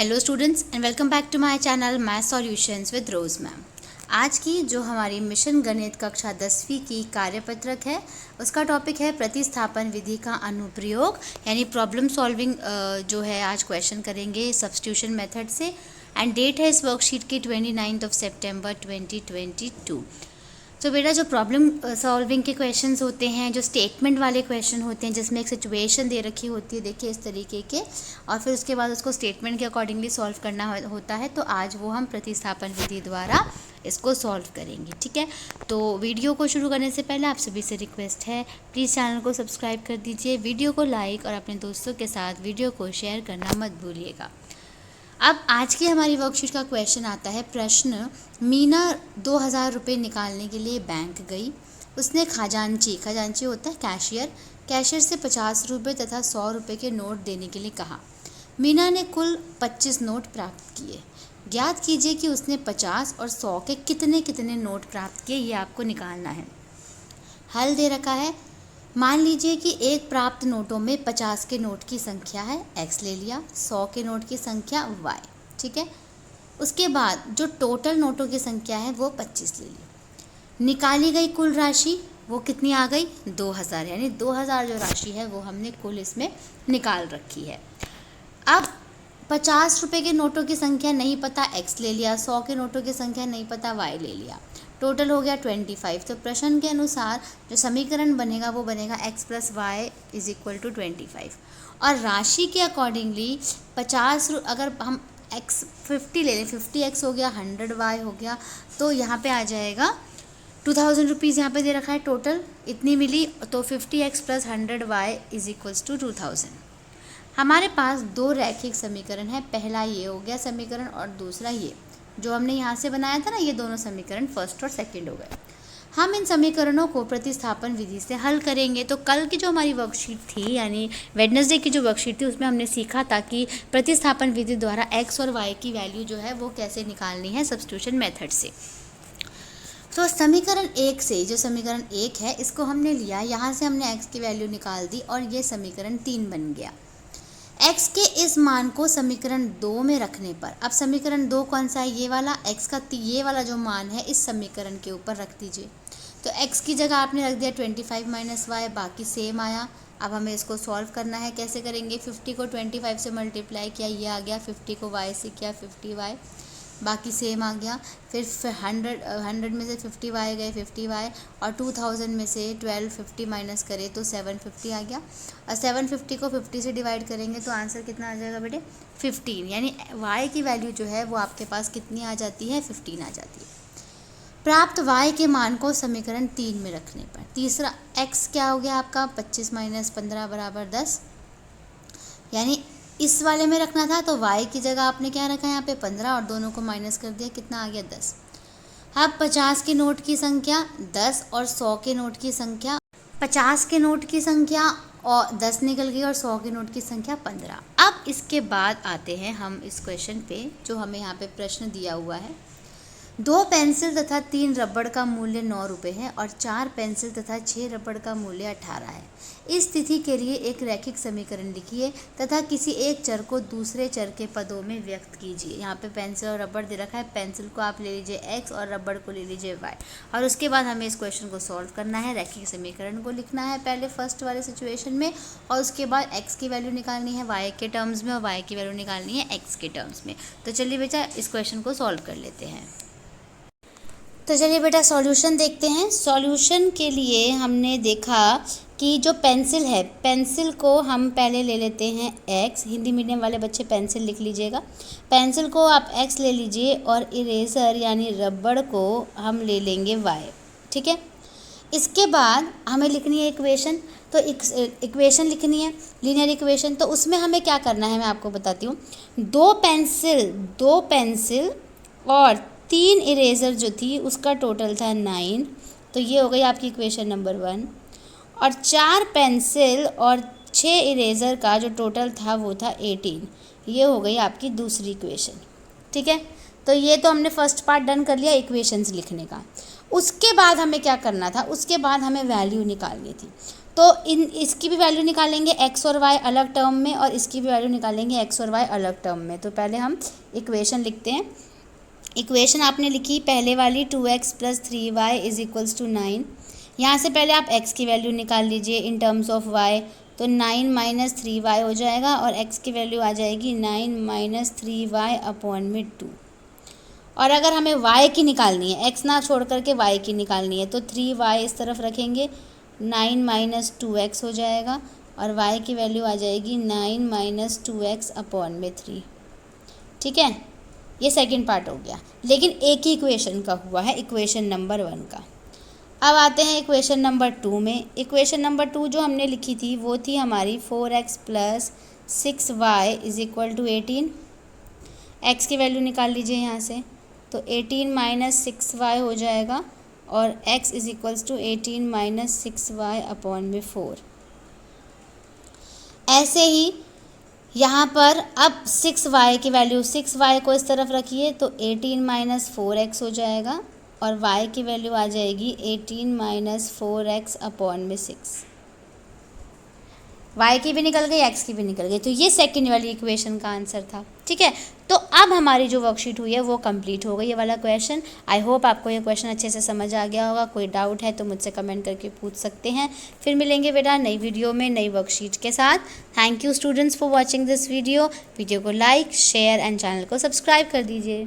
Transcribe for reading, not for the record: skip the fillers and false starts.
Hello students and welcome back to my channel math solutions with Rose ma'am. आज की जो हमारी mission गणित कक्षा 10वीं की कार्यपत्रक है उसका टॉपिक है प्रतिस्थापन विधि का अनुप्रयोग, यानी प्रॉब्लम सॉल्विंग जो है आज क्वेश्चन करेंगे सब्स्टिट्यूशन मेथड से। एंड डेट है इस वर्कशीट की 29 सितंबर 2022। तो बेटा जो प्रॉब्लम सॉल्विंग के क्वेश्चंस होते हैं, जो स्टेटमेंट वाले क्वेश्चन होते हैं जिसमें एक सिचुएशन दे रखी होती है, देखिए इस तरीके के, और फिर उसके बाद उसको स्टेटमेंट के अकॉर्डिंगली सॉल्व करना होता है। तो आज वो हम प्रतिस्थापन विधि द्वारा इसको सॉल्व करेंगे, ठीक है। तो वीडियो को शुरू करने से पहले आप सभी से रिक्वेस्ट है, प्लीज़ चैनल को सब्सक्राइब कर दीजिए, वीडियो को लाइक और अपने दोस्तों के साथ वीडियो को शेयर करना मत भूलिएगा। अब आज की हमारी वर्कशीट का क्वेश्चन आता है। प्रश्न: मीना 2000 रुपये निकालने के लिए बैंक गई। उसने खजांची होता है कैशियर से 50 रुपये तथा 100 रुपये के नोट देने के लिए कहा। मीना ने कुल 25 नोट प्राप्त किए। ज्ञात कीजिए कि उसने 50 और 100 के कितने कितने नोट प्राप्त किए, ये आपको निकालना है। हल दे रखा है। मान लीजिए कि एक प्राप्त नोटों में 50 के नोट की संख्या है x ले लिया, 100 के नोट की संख्या y, ठीक है। उसके बाद जो टोटल नोटों की संख्या है वो 25 ले ली। निकाली गई कुल राशि वो कितनी आ गई? 2000, यानी 2000 जो राशि है वो हमने कुल इसमें निकाल रखी है। अब 50 रुपये के नोटों की संख्या नहीं पता, x ले लिया, 100 के नोटों की संख्या नहीं पता, y ले लिया, टोटल हो गया 25। तो प्रश्न के अनुसार जो समीकरण बनेगा वो बनेगा x + y = 25। और राशि के अकॉर्डिंगली 50, अगर हम x 50 ले लें, 50x हो गया, 100y हो गया, तो यहाँ पे आ जाएगा 2000 रुपीज़ यहाँ पे दे रखा है, टोटल इतनी मिली। तो 50x + 100y = 2000। हमारे पास दो रैखिक समीकरण है, पहला ये हो गया समीकरण और दूसरा ये जो हमने यहाँ से बनाया था ना, ये दोनों समीकरण फर्स्ट और सेकंड हो गए। हम इन समीकरणों को प्रतिस्थापन विधि से हल करेंगे। तो कल की जो हमारी वर्कशीट थी, यानी वेडनेसडे की जो वर्कशीट थी, उसमें हमने सीखा था कि प्रतिस्थापन विधि द्वारा x और y की वैल्यू जो है वो कैसे निकालनी है सब्स्टिट्यूशन मेथड से। तो समीकरण 1 से, जो समीकरण 1 है इसको हमने लिया, यहाँ से हमने x की वैल्यू निकाल दी और ये समीकरण 3 बन गया। x के इस मान को समीकरण 2 में रखने पर, अब समीकरण 2 कौन सा है? ये वाला। x का ये वाला जो मान है इस समीकरण के ऊपर रख दीजिए। तो x की जगह आपने रख दिया 25 - y, बाकी सेम आया। अब हमें इसको सॉल्व करना है। कैसे करेंगे? 50 को 25 से मल्टीप्लाई किया, ये आ गया, 50 को y से किया 50y, बाकी सेम आ गया। फिर 100 में से 50y गए 50y, और 2000 में से 1250 माइनस करें तो 750 आ गया। और 750 को 50 से डिवाइड करेंगे तो आंसर कितना आ जाएगा बेटे? 15। यानी y की वैल्यू जो है वो आपके पास कितनी आ जाती है? 15 आ जाती है। प्राप्त y के मान को समीकरण 3 में रखने पर, तीसरा x क्या हो गया आपका? 25 - 15 = 10, यानी इस वाले में रखना था तो y की जगह आपने क्या रखा है यहाँ पे? 15, और दोनों को माइनस कर दिया, कितना आ गया? 10। अब 50 के नोट की संख्या 10 और 100 के नोट की संख्या, 50 के नोट की संख्या और 10 निकल गई और 100 के नोट की संख्या 15। अब इसके बाद आते हैं हम इस क्वेश्चन पे, जो हमें यहाँ पे प्रश्न दिया हुआ है। 2 पेंसिल तथा 3 रबड़ का मूल्य 9 रुपये है और 4 पेंसिल तथा 6 रबड़ का मूल्य 18 है। इस स्थिति के लिए एक रैखिक समीकरण लिखिए तथा किसी एक चर को दूसरे चर के पदों में व्यक्त कीजिए। यहाँ पे पेंसिल और रबड़ दे रखा है, पेंसिल को आप ले लीजिए x और रबड़ को ले लीजिए y, और उसके बाद हमें इस क्वेश्चन को सॉल्व करना है। रैखिक समीकरण को लिखना है पहले फर्स्ट वाले सिचुएशन में, और उसके बाद x की वैल्यू निकालनी है y के टर्म्स में और y की वैल्यू निकालनी है x के टर्म्स में। तो चलिए बेटा इस क्वेश्चन को सॉल्व कर लेते हैं। तो चलिए बेटा सॉल्यूशन देखते हैं। सॉल्यूशन के लिए हमने देखा कि जो पेंसिल है, पेंसिल को हम पहले ले लेते हैं x, हिंदी मीडियम वाले बच्चे पेंसिल लिख लीजिएगा। पेंसिल को आप x ले लीजिए और इरेज़र यानी रबड़ को हम ले लेंगे y, ठीक है। इसके बाद हमें लिखनी है इक्वेशन। तो इक्वेशन लिखनी है लीनियर इक्वेशन। तो उसमें हमें क्या करना है मैं आपको बताती हूँ। 2 पेंसिल और 3 इरेज़र जो थी उसका टोटल था 9, तो ये हो गई आपकी इक्वेशन नंबर 1। और 4 पेंसिल और 6 इरेज़र का जो टोटल था वो था 18, ये हो गई आपकी दूसरी इक्वेशन, ठीक है। तो ये तो हमने फर्स्ट पार्ट डन कर लिया इक्वेशंस लिखने का। उसके बाद हमें क्या करना था? उसके बाद हमें वैल्यू निकालनी थी। तो इसकी भी वैल्यू निकालेंगे x और y अलग टर्म में, और इसकी भी वैल्यू निकालेंगे x और y अलग टर्म में। तो पहले हम इक्वेशन लिखते हैं। इक्वेशन आपने लिखी पहले वाली 2x + 3y = 9। यहाँ से पहले आप x की वैल्यू निकाल लीजिए इन टर्म्स ऑफ y, तो 9 - 3y हो जाएगा, और x की वैल्यू आ जाएगी 9 - 3y/2। और अगर हमें y की निकालनी है, x ना छोड़ करके y की निकालनी है, तो 3y इस तरफ रखेंगे, 9 - 2x हो जाएगा, और y की वैल्यू आ जाएगी 9 - 2x/3। ठीक है, ये सेकंड पार्ट हो गया, लेकिन एक ही इक्वेशन का हुआ है, इक्वेशन नंबर 1 का। अब आते हैं इक्वेशन नंबर 2 में। इक्वेशन नंबर 2 जो हमने लिखी थी वो थी हमारी 4x + 6y = 18। x की वैल्यू निकाल लीजिए यहाँ से, तो 18 - 6y हो जाएगा, और x = 18 - 6y/4। ऐसे ही यहाँ पर अब 6y की वैल्यू, 6y को इस तरफ रखिए, तो 18 - 4x हो जाएगा, और y की वैल्यू आ जाएगी 18 - 4x/6। y की भी निकल गई, x की भी निकल गई। तो ये सेकंड वाली इक्वेशन का आंसर था। ठीक है, तो अब हमारी जो वर्कशीट हुई है वो कंप्लीट हो गई, ये वाला क्वेश्चन। आई होप आपको ये क्वेश्चन अच्छे से समझ आ गया होगा। कोई डाउट है तो मुझसे कमेंट करके पूछ सकते हैं। फिर मिलेंगे बेटा नई वीडियो में नई वर्कशीट के साथ। Thank you students for watching this video. Video को लाइक, शेयर एंड चैनल को सब्सक्राइब कर दीजिए।